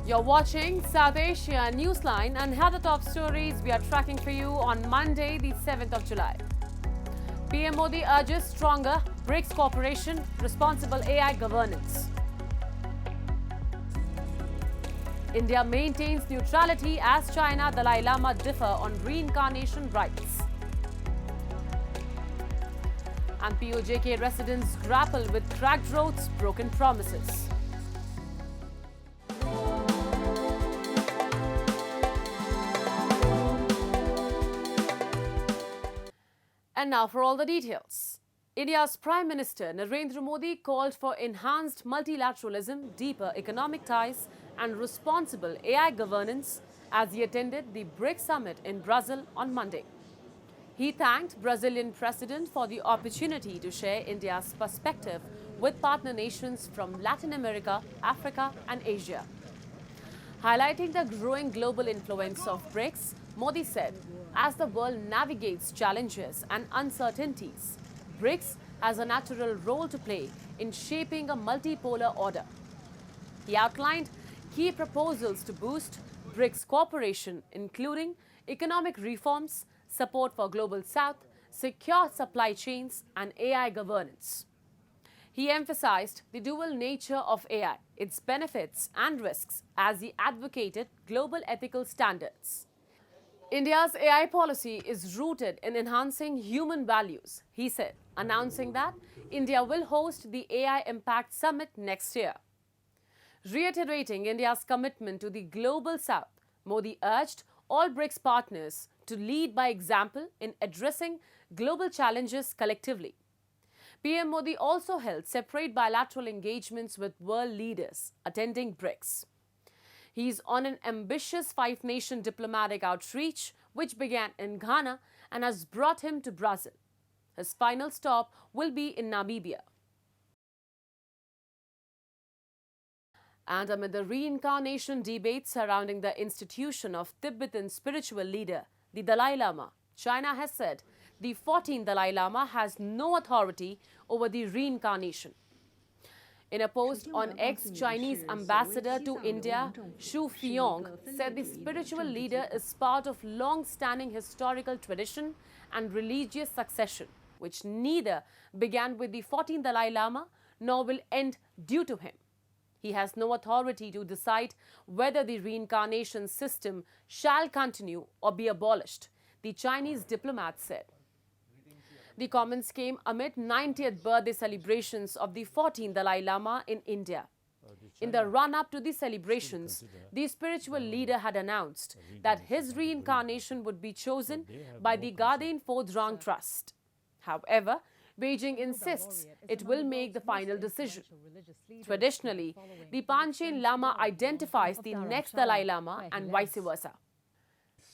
You're watching South Asia Newsline, and here are the top stories we are tracking for you on Monday, the 7th of July. PM Modi urges stronger BRICS cooperation, responsible AI governance. India maintains neutrality as China Dalai Lama differ on reincarnation rights. And PoJK residents grapple with cracked roads, broken promises. And now for all the details. India's Prime Minister Narendra Modi called for enhanced multilateralism, deeper economic ties and responsible AI governance as he attended the BRICS Summit in Brazil on Monday. He thanked Brazilian President for the opportunity to share India's perspective with partner nations from Latin America, Africa and Asia. Highlighting the growing global influence of BRICS, Modi said, as the world navigates challenges and uncertainties, BRICS has a natural role to play in shaping a multipolar order. He outlined key proposals to boost BRICS cooperation, including economic reforms, support for Global South, secure supply chains, and AI governance. He emphasized the dual nature of AI, its benefits and risks, as he advocated global ethical standards. India's AI policy is rooted in enhancing human values, he said, announcing that India will host the AI Impact Summit next year. Reiterating India's commitment to the Global South, Modi urged all BRICS partners to lead by example in addressing global challenges collectively. PM Modi also held separate bilateral engagements with world leaders attending BRICS. He is on an ambitious five-nation diplomatic outreach which began in Ghana and has brought him to Brazil. His final stop will be in Namibia. And amid the reincarnation debate surrounding the institution of Tibetan spiritual leader, the Dalai Lama, China has said the 14th Dalai Lama has no authority over the reincarnation. In a post on X, Chinese ambassador to India, Xu Fiyong, said the spiritual leader is part of long-standing historical tradition and religious succession, which neither began with the 14th Dalai Lama nor will end due to him. He has no authority to decide whether the reincarnation system shall continue or be abolished, the Chinese diplomat said. The comments came amid 90th birthday celebrations of the 14th Dalai Lama in India. In the run-up to the celebrations, the spiritual leader had announced that his reincarnation would be chosen by the Garden Fourth Rang Trust. However, Beijing insists it will make the final decision. Traditionally, the Panchen Lama identifies the next Dalai Lama and vice versa.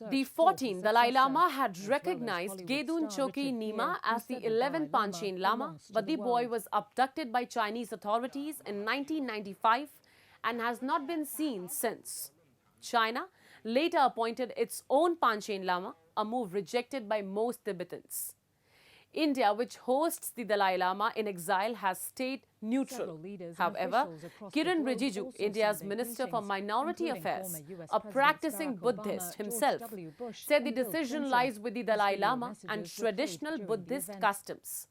The 14th Dalai Lama had recognized Gedun Choki Nima as the 11th Panchen Lama, but the boy was abducted by Chinese authorities in 1995 and has not been seen since. China later appointed its own Panchen Lama, a move rejected by most Tibetans. India, which hosts the Dalai Lama in exile, has stayed neutral. However, Kiren Rijiju, India's Minister for Minority Affairs, a practicing Buddhist himself, said the decision lies with the Dalai Lama and traditional Buddhist customs.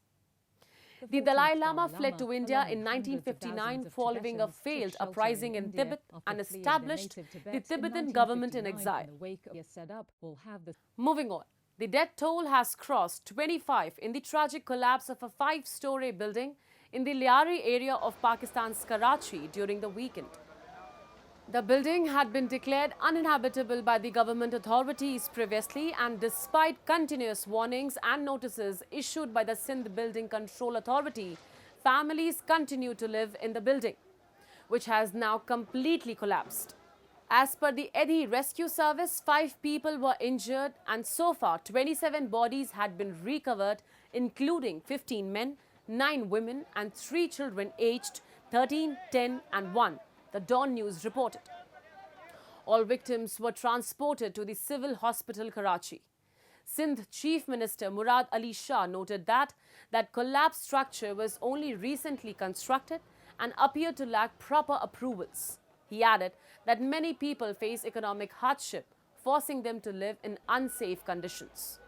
The Dalai Lama fled to India in 1959 following a failed uprising in Tibet and established the Tibetan government in exile. Moving on. The death toll has crossed 25 in the tragic collapse of a five-storey building in the Lyari area of Pakistan's Karachi during the weekend. The building had been declared uninhabitable by the government authorities previously, and despite continuous warnings and notices issued by the Sindh Building Control Authority, families continue to live in the building, which has now completely collapsed. As per the Edhi Rescue Service, 5 people were injured and so far 27 bodies had been recovered, including 15 men, 9 women and 3 children aged 13, 10 and 1, the Dawn News reported. All victims were transported to the Civil Hospital, Karachi. Sindh Chief Minister Murad Ali Shah noted that collapsed structure was only recently constructed and appeared to lack proper approvals. He added that many people face economic hardship, forcing them to live in unsafe conditions.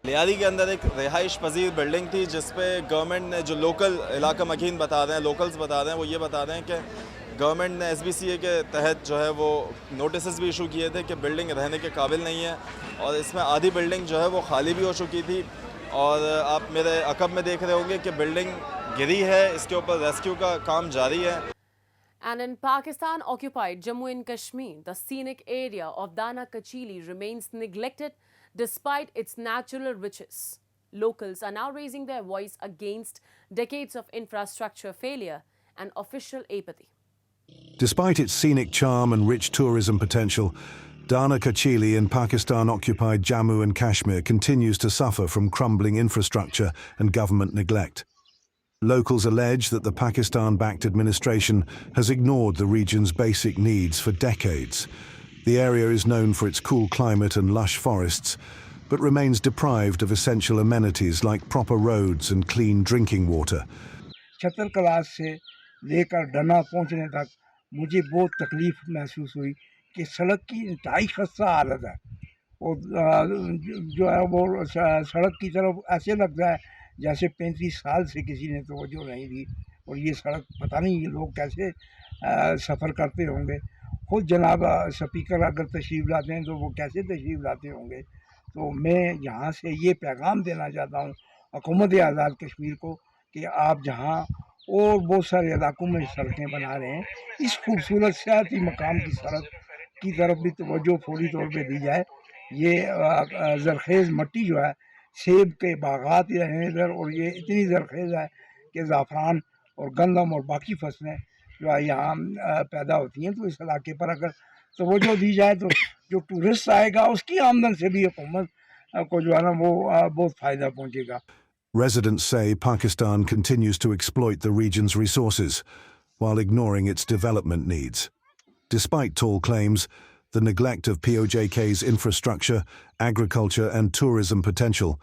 Lyari के अंदर एक रिहाइश पजीर building थी जिसपे government ने जो local इलाका मकीन बता रहे हैं, लोकल्स बता रहे हैं, वो ये बता रहे हैं कि गवर्नमेंट ने SBCA के तहत जो है वो नोटिस भी इशू किए थे कि बिल्डिंग रहने के काबिल नहीं है और इसमें आधी बिल्डिंग जो है वो खाली भी हो चुकी थी और आप मेरे अकब में देख रहे होंगे कि बिल्डिंग गिरी है, इसके ऊपर रेस्क्यू का काम जारी है. And in Pakistan-occupied Jammu and Kashmir, the scenic area of Dana Kacheeli remains neglected despite its natural riches. Locals are now raising their voice against decades of infrastructure failure and official apathy. Despite its scenic charm and rich tourism potential, Dana Kacheeli in Pakistan-occupied Jammu and Kashmir continues to suffer from crumbling infrastructure and government neglect. Locals allege that the Pakistan-backed administration has ignored the region's basic needs for decades. The area is known for its cool climate and lush forests, but remains deprived of essential amenities like proper roads and clean drinking water. Chhatar class से लेकर डना पहुंचने तक मुझे बहुत तकलीफ महसूस हुई कि सड़क की इंतहाई खस्ता हालत है और जो है वो सड़क की तरफ ऐसे लगता है जैसे 35 साल से किसी ने तवज्जो नहीं दी और ये सड़क पता नहीं ये लोग कैसे सफ़र करते होंगे. खुद जनाब स्पीकर अगर तशरीफ़ लाते हैं तो वो कैसे तशरीफ़ लाते होंगे. तो मैं यहाँ से ये पैगाम देना चाहता हूँ हुकूमत आज़ाद कश्मीर को कि आप जहाँ और बहुत सारे इलाकों में सड़कें बना रहे हैं, इस खूबसूरत सियाती मकाम की सड़क की तरफ भी तवज्जो फौरी तौर पे दी जाए. ये ज़रखेज़ मट्टी जो है सेब के बागात हैं इधर और ये इतनी ज़रखेज़ है कि ज़ाफ़रान और गंदम और बाकी फसलें जो है यहाँ पैदा होती हैं. तो इस इलाके पर अगर तवज्जो दी जाए तो जो टूरिस्ट आएगा उसकी आमदन से भी हुकूमत को जो है ना वो बहुत फ़ायदा पहुँचेगा. Residents say Pakistan continues to exploit the region's resources while ignoring its development needs. Despite tall claims, the neglect of PoJK's infrastructure, agriculture and tourism potential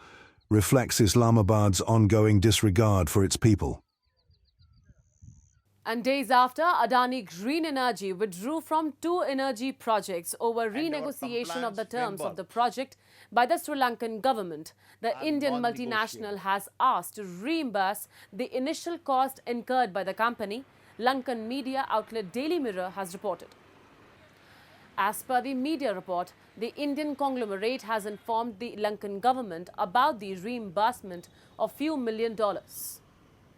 reflects Islamabad's ongoing disregard for its people. And days after, Adani Green Energy withdrew from 2 energy projects over renegotiation of the terms of the project by the Sri Lankan government, the Indian multinational has asked to reimburse the initial cost incurred by the company, Lankan media outlet Daily Mirror has reported. As per the media report, the Indian conglomerate has informed the Lankan government about the reimbursement of few $1 million.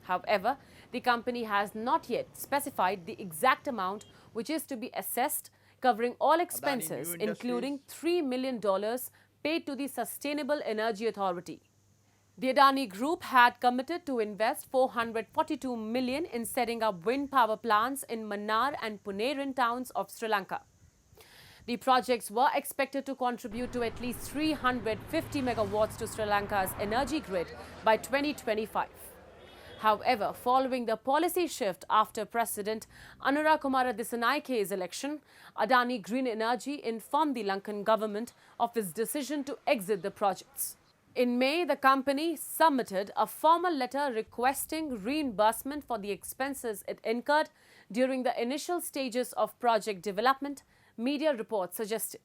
However, the company has not yet specified the exact amount which is to be assessed, covering all expenses, including $3 million paid to the Sustainable Energy Authority. The Adani Group had committed to invest $442 million in setting up wind power plants in Mannar and Punerin towns of Sri Lanka. The projects were expected to contribute to at least 350 megawatts to Sri Lanka's energy grid by 2025. However, following the policy shift after President Anura Kumara Dissanayke's election, Adani Green Energy informed the Lankan government of its decision to exit the projects. In May, the company submitted a formal letter requesting reimbursement for the expenses it incurred during the initial stages of project development, media reports suggested.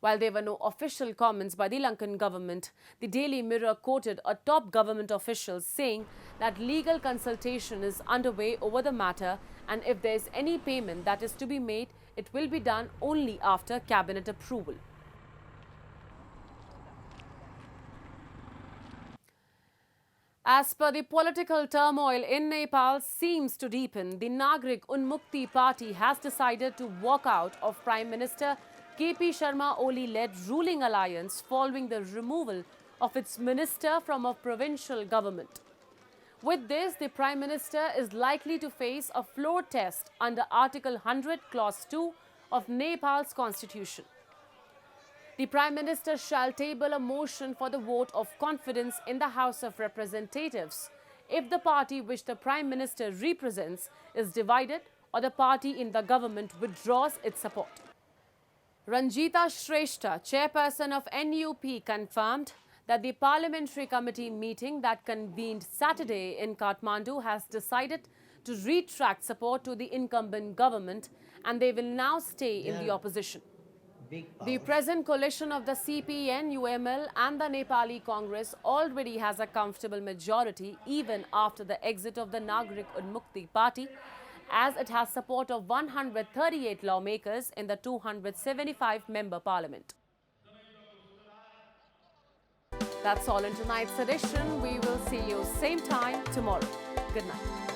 While there were no official comments by the Lankan government, the Daily Mirror quoted a top government official saying that legal consultation is underway over the matter, and if there is any payment that is to be made, it will be done only after cabinet approval. As per the political turmoil in Nepal seems to deepen, the Nagarik Unmukti party has decided to walk out of Prime Minister KP Sharma Oli-led ruling alliance following the removal of its minister from a provincial government. With this, the Prime Minister is likely to face a floor test under Article 100, Clause 2 of Nepal's constitution. The Prime Minister shall table a motion for the vote of confidence in the House of Representatives if the party which the Prime Minister represents is divided or the party in the government withdraws its support. Ranjita Shrestha, chairperson of NUP, confirmed that the parliamentary committee meeting that convened Saturday in Kathmandu has decided to retract support to the incumbent government, and they will now stay in the opposition. The present coalition of the CPN, UML and the Nepali Congress already has a comfortable majority even after the exit of the Nagarik Unmukti party, as it has support of 138 lawmakers in the 275-member parliament. That's all in tonight's edition. We will see you same time tomorrow. Good night.